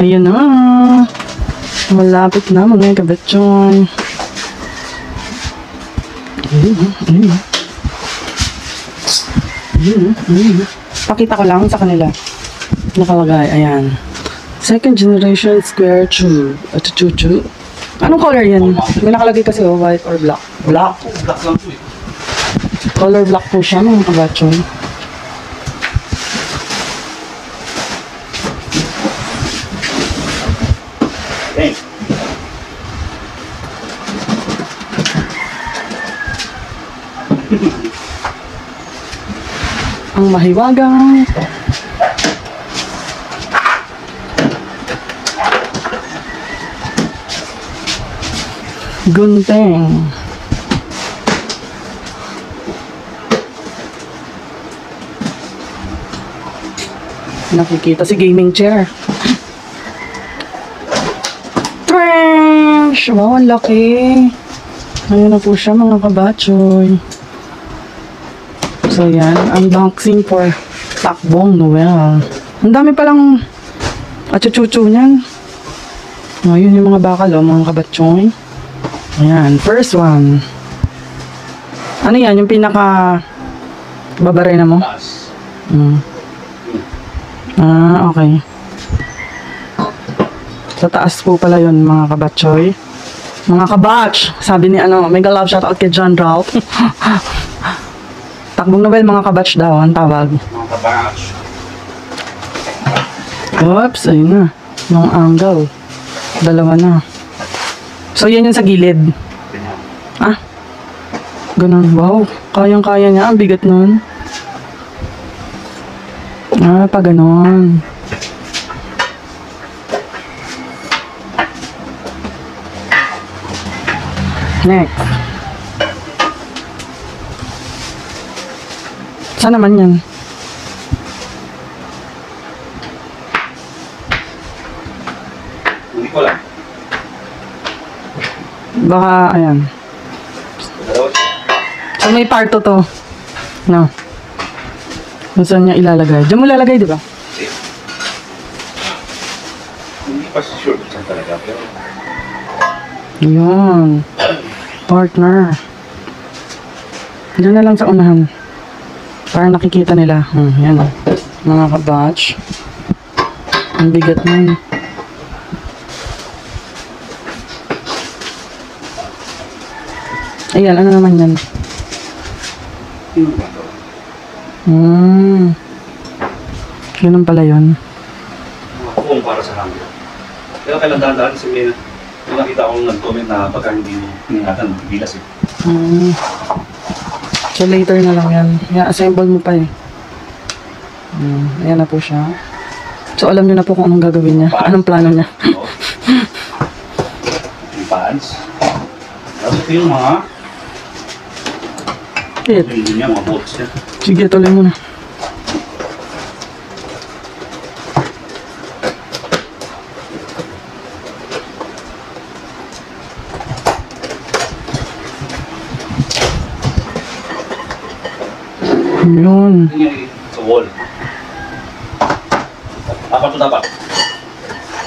Ayan na. Malapit na mga kabetson. Pakita ko lang sa kanila. Nakalagay, ayan. Second generation square tube. Chuchu. Anong color yan? May nakalagay kasi white or black. Black. Black lang po eh. Color black po siya mga kabetson. Okay. Ang mahiwagang gunting. Nakikita si gaming chair. Trash! Wow, ang laki. Ayun na po siya mga kabatchoy. So yan, unboxing for Takbong Noel. Ang dami palang achuchuchu niyan. Ayun yung mga bakal mga kabatchoy. Ayan, first one. Ano yan, yung pinaka babaray na mo? Okay. Sa taas po pala yun mga kabatchoy. Mga kabatch, sabi ni mega love shoutout kay John Ralph. Takbong Noel mga kabatch daw ang tawag. Mga kabatch. Oops, ayun na. Yung angle. Dalawa na. So yan yung sa gilid. Ganun. Wow, kayang-kaya niya. Ang bigat nun. Pa ganon. Next. Saan naman yan? Hindi ko lang. Baka, ayan. So may parto to. No. Kung saan niya ilalagay. Diyan mo lalagay, di ba? Hindi pa sure kung saan talaga. Pero Yun. Partner. Diyan na lang sa unahan. Para nakikita nila. Yan. Mga kabatch. Ang bigat nun. Ayan, ano naman yan? Ganun pala yun. mga kuwang para sa hangin. Kaya kailan dahan-dahan kasi may nakita akong nag-comment na pagka hindi piningatan, bilas eh. So later na lang yan. I-assemble mo pa eh. Ayan na po siya. So alam nyo na po kung anong gagawin niya. Anong plano niya. Yung pants. Tapos ito yung mga hindi niya, mga bolts niya. Sige, tuloy mo na. Yun. Sa wall. Apat to dapat.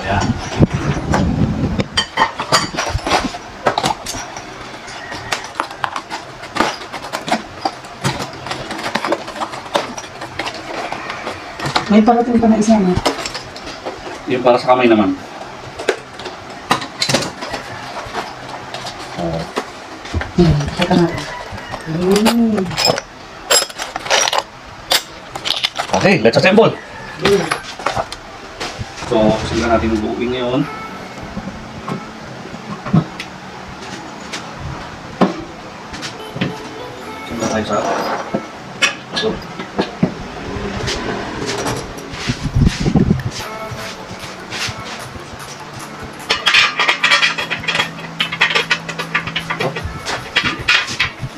Ayan. May parating pa na isa na. Yung para sa kamay naman. Pakita natin. Okay, let's assemble. So, simulan natin yung buuin ngayon. Simulan tayo sa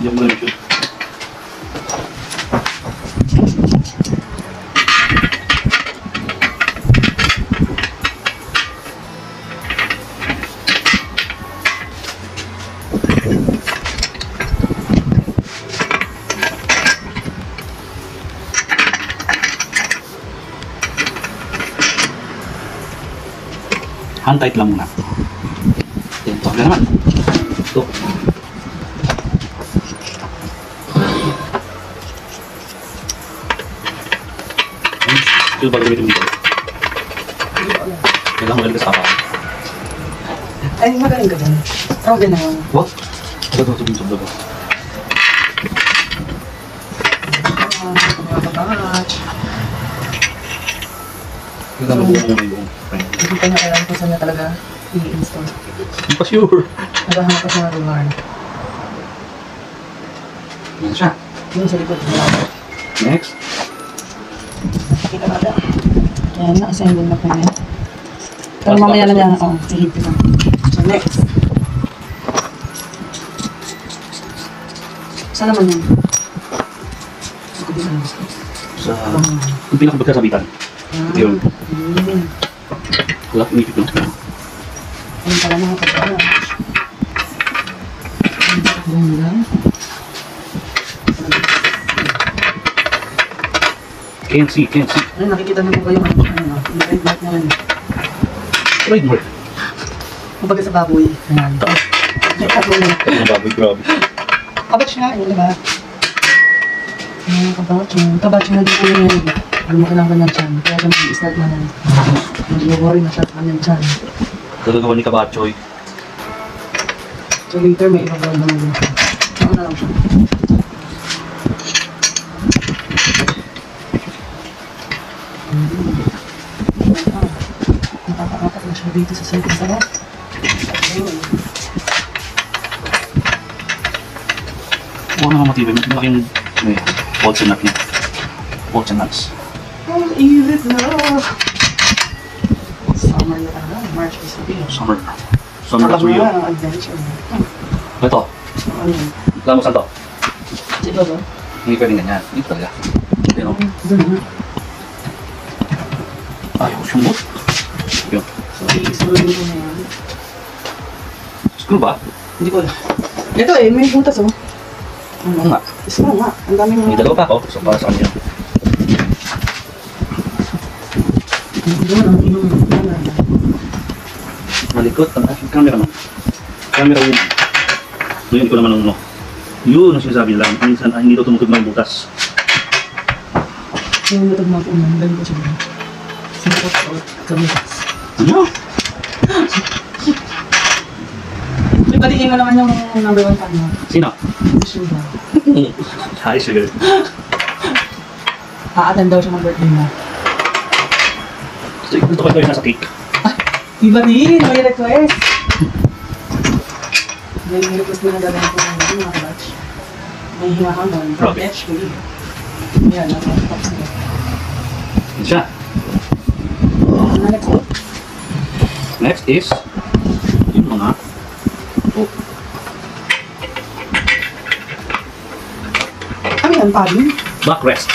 Diyan mo lang shoot. Hand tight lang muna. Yan, ito naman. Ito. Ito ba gamitin mo dito? Kailangan magaling ka sa kapal. Ay, magaling ka dyan. Okay na yun. What? Ito, ito. Kailangan mo buong yung frame. Hindi ko na alam kung saan na talaga i-install. Hindi pa sure. Nagahanap pa siya ng ruler. Yan siya. Yun sa likod. Next. Pakita natin. Yan, na-assemble na po yan. Pero mamaya na niya, ihigpit na. So, next. Saan naman yan? Sa yung pinakabagkasabitan. Ito yun. Wala kong ipit no? Ayun pala mga kapatid. Ayun lang. Can't see. Ayun, nakikita niyo po kayo ano, yung red mark na yan. Right more. Kumbaga sa baboy. Ayan. Ay, baboy na. Mga baboy, grabe. Kabatch nga, yun diba? Ayan, kabatch. Kabatch nga dito na yan. Lumaki lang kanyang tiyan. Kaya siya mag-i-start na yan. Hindi mo worry na siya sa kanyang tiyan. Gagagawa ni Kabatchoy. So later may ibabawal naman din siya. Ano na lang siya. Nakaka-apat na siya dito sa second sa left. Ayun. Huwag naman matibay. Malaking bolts and nuts niya. Bolts and nuts. Ang init na! Summer na lang. March is happy. Summer. Summer that's real. Ang adventure. Ito. Ano yun? Alam mo saan to? Diba ba? Hindi pwedeng ganyan. Hindi talaga. Yan o. Doon na. Ayaw, sumot. Yun. So, i-explode ko na yan. Screw ba? Hindi ko alam. Ito eh, may butas oh. Oo nga. Screw nga. Ang daming May dalawa pa ako. So, para sa kanya. Doon ang inyong Malikot. Ang aking camera man. Camera win. Ngayon ko naman ang ano. Yun ang sinasabi nila. Minsan hindi daw tumutog ng butas. yung lutog mga punan. Dali ko siya. Sinapot ko kabutas. Ano? Ipatingin mo naman yung number 1 fan mo. Sino? Sugar. Hi, sugar. A-attend daw siya ng birthday mo. So, ito ko yung nasa cake. Iba din, may request. May request na nagagawin ko ng mga batch. May hingahang doon. From Grabe. HP. Yan, nasa top sila. Yan siya. Ano next? Next is yung mga Ano yan, padding? backrest.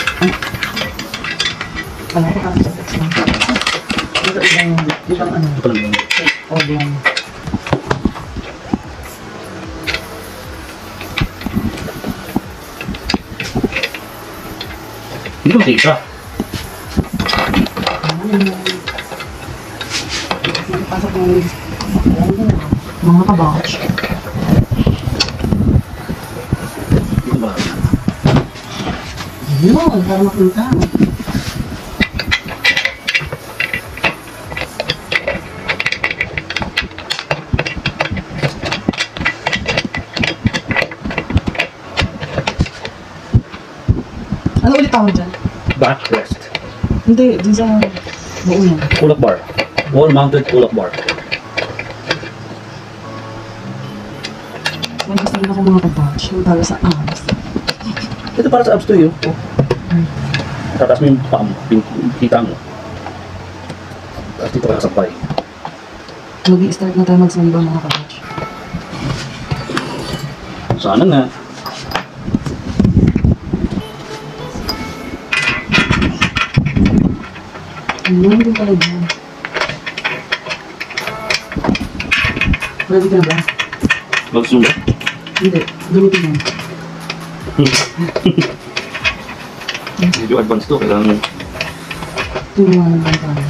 Wala ko kami sa text lang. Ito ibang ano. Ito pala yun. O, yan. Hindi ko makikita. Pasok ng mga kabatch. Hindi ko ba? Yun, para makita. Ano ulit tawag dyan? Backrest. Hindi, dun sa buo yan. Pull-up bar. Wall-mounted pull-up bar. May gusto rin ako mga kabatch. Yung para sa arms. Ito para sa abs to yun. Tataas mo yung palm, kita mo. Tapos dito ka nasabay. Mag-i-start na tayo magsamba mga kabatch. Sana nga. Ano din pala dyan? Ready ka na ba? Mag-zoom ba? Hindi, gamitin yan. Medyo advanced to. Kailangan Tulungan lang tayo.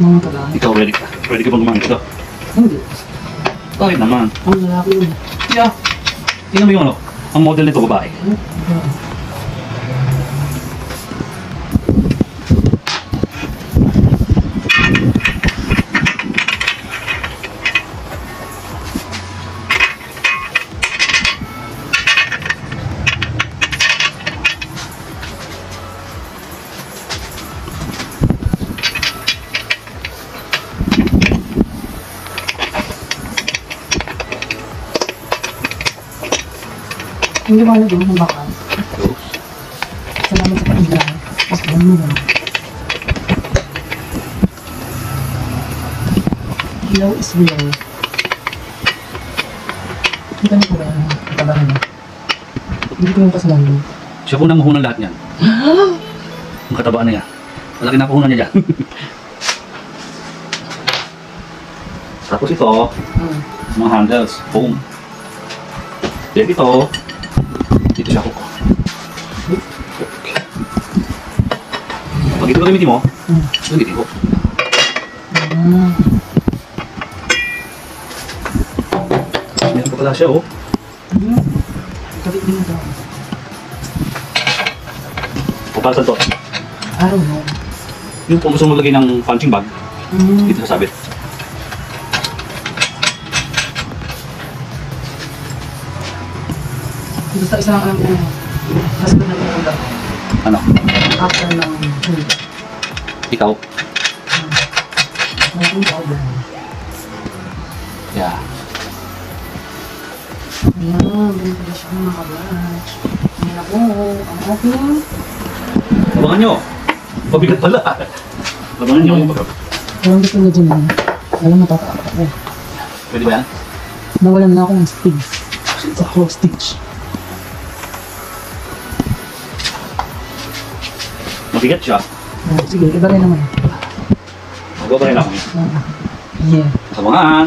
Mga taga. Ikaw, ready ka? Ready ka bang gumamit ito? Hindi. Bakit naman? Ang lalaki yun. Yeah. Tingnan mo yung ano, ang model nito babae. Hindi mo doon kung baka. So, Salamat sa pagbilang. Tapos alam mo lang. Ilaw is real. Kita niyo po ba yung katabahan niya? Hindi ko yung kasalan doon. siya po nang ng lahat niyan. Ang katabaan na yan. Malaki na puhunan niya dyan. Tapos ito, mga handles, foam. Then ito, dito siya hook. Okay. Pag ito gamitin mo, gamitin ko. Meron pa pala siya, oh. Kapit din ito. Pupalsan to. I don't know. Yung kung gusto mo lagay ng punching bag, dito sa sabit. Basta isa lang alam ko. Mas ba natin ulam? Ano? After ng food. Ikaw? May powder. Yeah. Ayan, ganito na siya mga kabatch. Ayan ako, ang aking. Abangan nyo. Pabigat pala. Abangan nyo yung pagkab. Walang gusto na dyan lang. Alam, matatakot ako. Pwede ba yan? Nawalan na akong stage. Sa hostage. Mabigat siya. Sige, iba rin naman. Magawa pa rin ako. Yeah. Abangan!